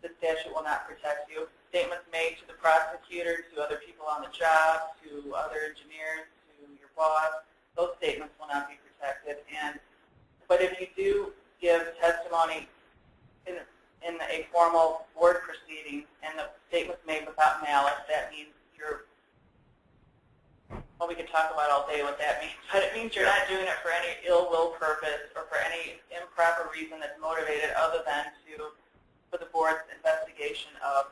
the statute will not protect you. Statements made to the prosecutor, to other people on the job, to other engineers, to your boss, those statements will not be protected. But if you do give testimony in a formal board proceeding and the statement's made without malice, that means you're, well, we could talk about all day what that means, but it means you're not doing it for any ill will purpose or for any improper reason that's motivated other than for the board's investigation of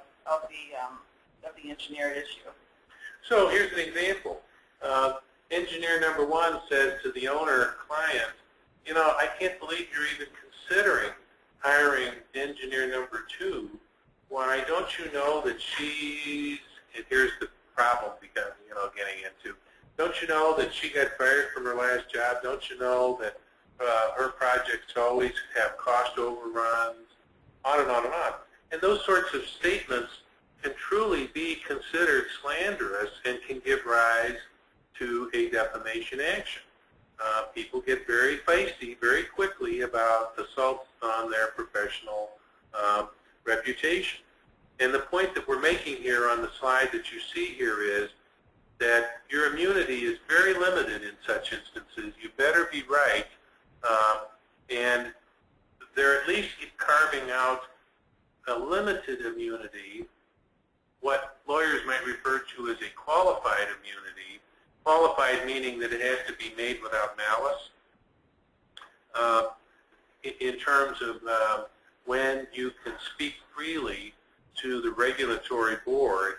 the engineered issue. So here's an example. Engineer number 1 says to the owner client, you know, I can't believe you're even considering hiring engineer number 2. Why don't you know that she's, and here's the problem because, you know, getting into, don't you know that she got fired from her last job? Don't you know that her projects always have cost overruns? On and on and on. And those sorts of statements can truly be considered slanderous and can give rise to a defamation action. People get very feisty very quickly about assaults on their professional reputation. And the point that we're making here on the slide that you see here is that your immunity is very limited in such instances. You better be right, and they're at least carving out a limited immunity, what lawyers might refer to as a qualified immunity. Qualified meaning that it has to be made without malice. In terms of when you can speak freely to the regulatory board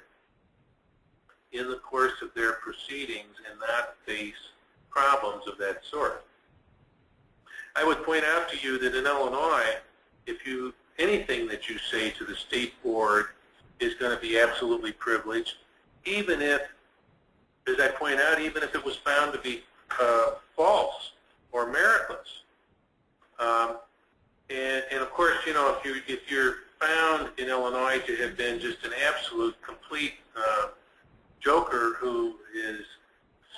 in the course of their proceedings and not face problems of that sort. I would point out to you that in Illinois, anything that you say to the state board is going to be absolutely privileged, even if, as I point out, even if it was found to be false or meritless. And of course, you know, if you're found in Illinois to have been just an absolute, complete joker who is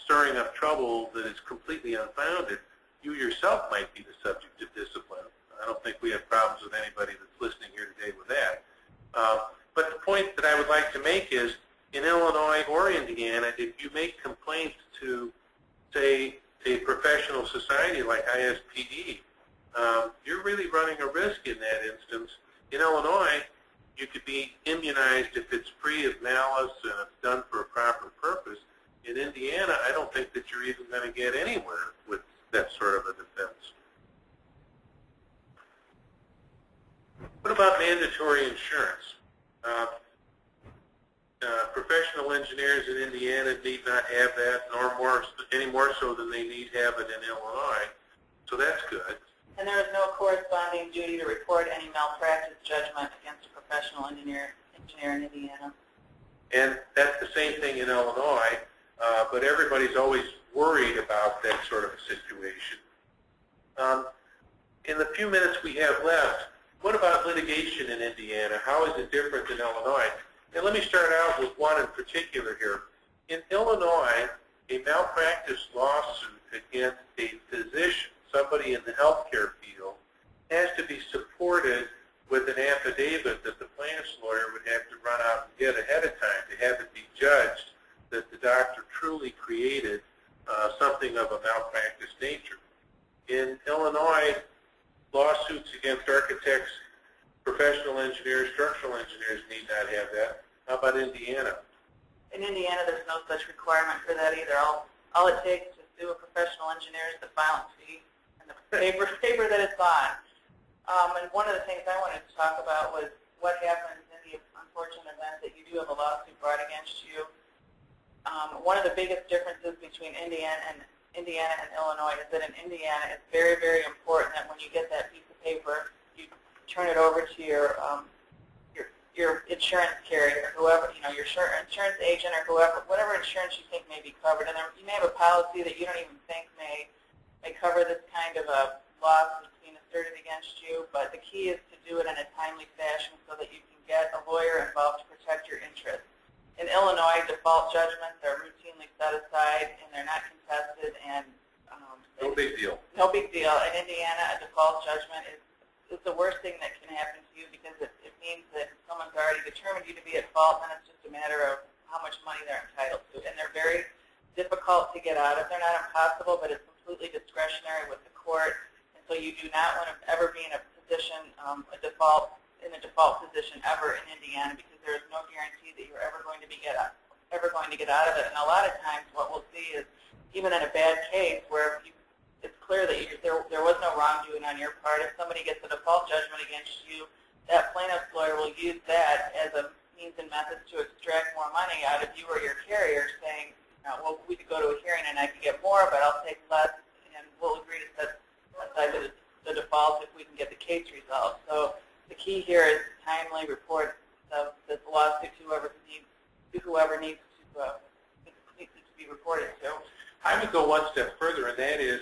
stirring up trouble that is completely unfounded, you yourself might be the subject of discipline. I don't think we have problems with anybody that's listening here today with that. But the point that I would like to make is, in Illinois or Indiana, if you make complaints to, say, a professional society like ISPD, you're really running a risk in that instance. In Illinois, you could be immunized if it's free of malice and it's done for a proper purpose. In Indiana, I don't think that you're even going to get anywhere with that sort of a defense. What about mandatory insurance? Professional engineers in Indiana need not have that, any more so than they need have it in Illinois. So that's good. And there is no corresponding duty to report any malpractice judgment against a professional engineer in Indiana. And that's the same thing in Illinois, but everybody's always worried about that sort of a situation. In the few minutes we have left, what about litigation in Indiana? How is it different than Illinois? And let me start out with one in particular here. In Illinois, a malpractice lawsuit against a physician, somebody in the healthcare field, has to be supported with an affidavit that the plaintiff's lawyer would have to run out and get ahead of time to have it be judged that the doctor truly created something of a malpractice nature. In Illinois, lawsuits against architects, professional engineers, structural engineers need not have that. How about Indiana? In Indiana, there's no such requirement for that either. All it takes to sue a professional engineer is the filing fee and the paper that it's on. And one of the things I wanted to talk about was what happens in the unfortunate event that you do have a lawsuit brought against you. One of the biggest differences between Indiana and Illinois is that in Indiana, it's very, very important that when you get that piece of paper, you turn it over to your insurance carrier, whoever, your insurance agent or whatever insurance you think may be covered. And you may have a policy that you don't even think may cover this kind of a loss that's being asserted against you, but the key is to do it in a timely fashion so that you can get a lawyer involved to protect your interests. In Illinois, default judgments are routinely set aside and they're not contested, and no big deal. No big deal. In Indiana, a default judgment is the worst thing that can happen to you because it means that someone's already determined you to be at fault, and it's just a matter of how much money they're entitled to. And they're very difficult to get out of. They're not impossible, but it's completely discretionary with the court. And so you do not want to ever be in a position, a default position ever in Indiana, because there is no guarantee that you're ever going to get out of it. And a lot of times what we'll see is, even in a bad case where it's clear that there was no wrongdoing on your part, if somebody gets a default judgment against you, that plaintiff's lawyer will use that as a means and method to extract more money out of you or your carrier, saying, well, we could go to a hearing and I could get more, but I'll take less, and we'll agree to set aside the default if we can get the case resolved. So the key here is timely report of the lawsuit to whoever needs to be reported to. I would go one step further, and that is,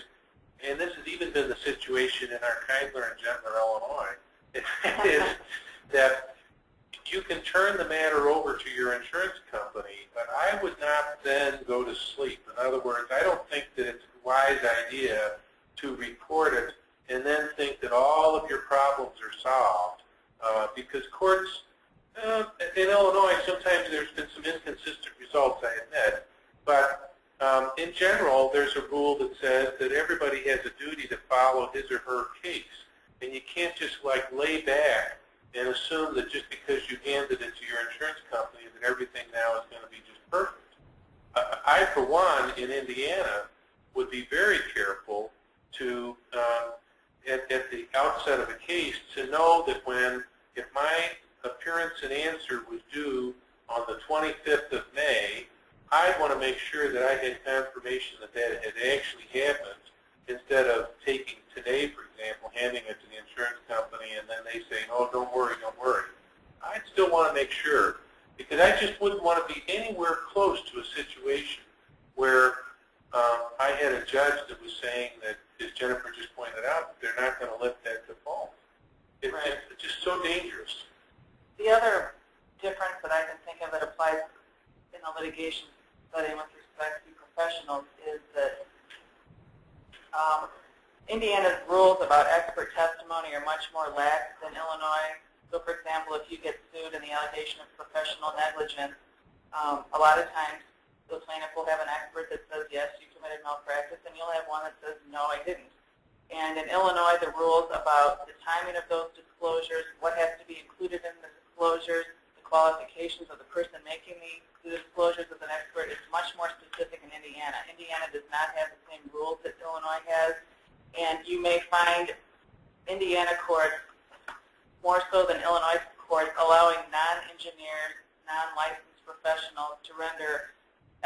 and this has even been the situation in our kindler and gentler Illinois, is that you can turn the matter over to your insurance company, but I would not then go to sleep. In other words, I don't think that it's a wise idea to report it and then think that all of your problems are solved, because courts, in Illinois, sometimes there's been some inconsistent results, I admit, but in general, there's a rule that says that everybody has a duty to follow his or her case, and you can't just lay back and assume that just because you handed it to your insurance company that everything now is going to be just perfect. I, for one, in Indiana, would be very careful to, at the outset of a case, to know that if my appearance and answer was due on the 25th of May, I'd want to make sure that I had confirmation that that had actually happened, instead of taking today, for example, handing it to the insurance company, and then they say, oh, don't worry, don't worry. I'd still want to make sure, because I just wouldn't want to be anywhere close to a situation where I had a judge that was saying that, as Jennifer just pointed out, they're not going to lift that default. It's just so dangerous. The other difference that I can think of that applies in the litigation setting with respect to professionals is that Indiana's rules about expert testimony are much more lax than Illinois. So, for example, if you get sued in the allegation of professional negligence, a lot of times the plaintiff will have an expert that says, yes, you committed malpractice, and you'll have one that says, no, I didn't. And in Illinois, the rules about the timing of those disclosures, what has to be included in the disclosures, the qualifications of the person making the disclosures as an expert is much more specific in Indiana. Indiana does not have the same rules that Illinois has, and you may find Indiana courts, more so than Illinois courts, allowing non-engineers, non-licensed professionals to render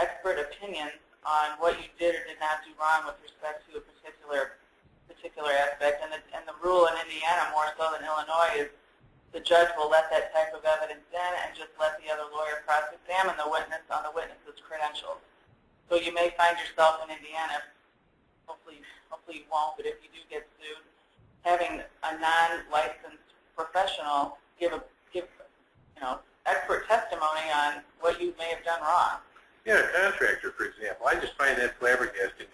expert opinions on what you did or did not do wrong with respect to a particular aspect. And the rule in Indiana, more so than Illinois, is the judge will let that type of evidence in and just let the other lawyer cross-examine the witness on the witness's credentials. So you may find yourself in Indiana, hopefully you won't, but if you do get sued, having a non-licensed professional give expert testimony on what you may have done wrong. Yeah, a contractor, for example. I just find that flabbergasting.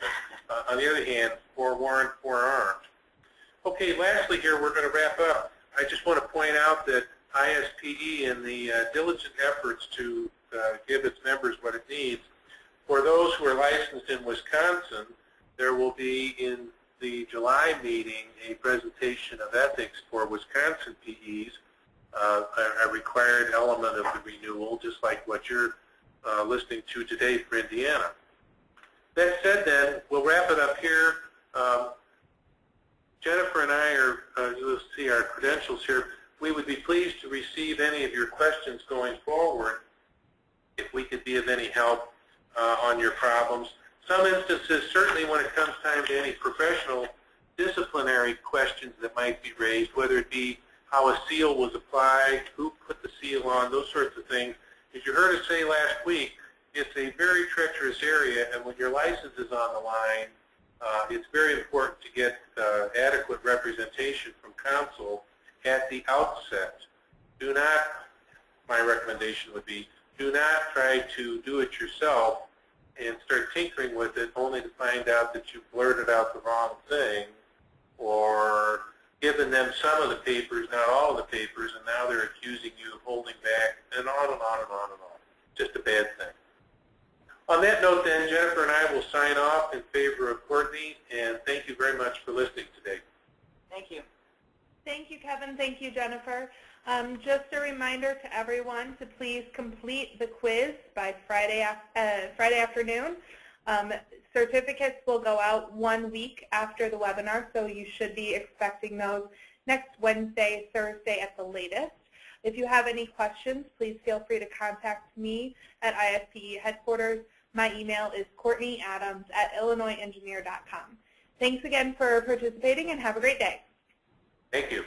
But on the other hand, forewarned, forearmed. Okay, lastly here, we're going to wrap up. I just want to point out that ISPE, in the diligent efforts to give its members what it needs, for those who are licensed in Wisconsin, there will be in the July meeting a presentation of ethics for Wisconsin PEs, a required element of the renewal, just like what you're listening to today for Indiana. That said, then, we'll wrap it up here. Jennifer and I are, you'll see our credentials here. We would be pleased to receive any of your questions going forward if we could be of any help on your problems. Some instances, certainly when it comes time to any professional disciplinary questions that might be raised, whether it be how a seal was applied, who put the seal on, those sorts of things. As you heard us say last week, it's a very treacherous area, and when your license is on the line, it's very important to get adequate representation from counsel at the outset. Do not, my recommendation would be, do not try to do it yourself and start tinkering with it only to find out that you blurted out the wrong thing or given them some of the papers, not all of the papers, and now they're accusing you of holding back, and on and on and on and on. Just a bad thing. On that note, then, Jennifer and I will sign off in favor of Courtney, and thank you very much for listening today. Thank you. Thank you, Kevin. Thank you, Jennifer. Just a reminder to everyone to please complete the quiz by Friday afternoon. Certificates will go out 1 week after the webinar, so you should be expecting those next Wednesday, Thursday at the latest. If you have any questions, please feel free to contact me at ISPE headquarters. My email is courtneyadams@illinoisengineer.com. Thanks again for participating, and have a great day. Thank you.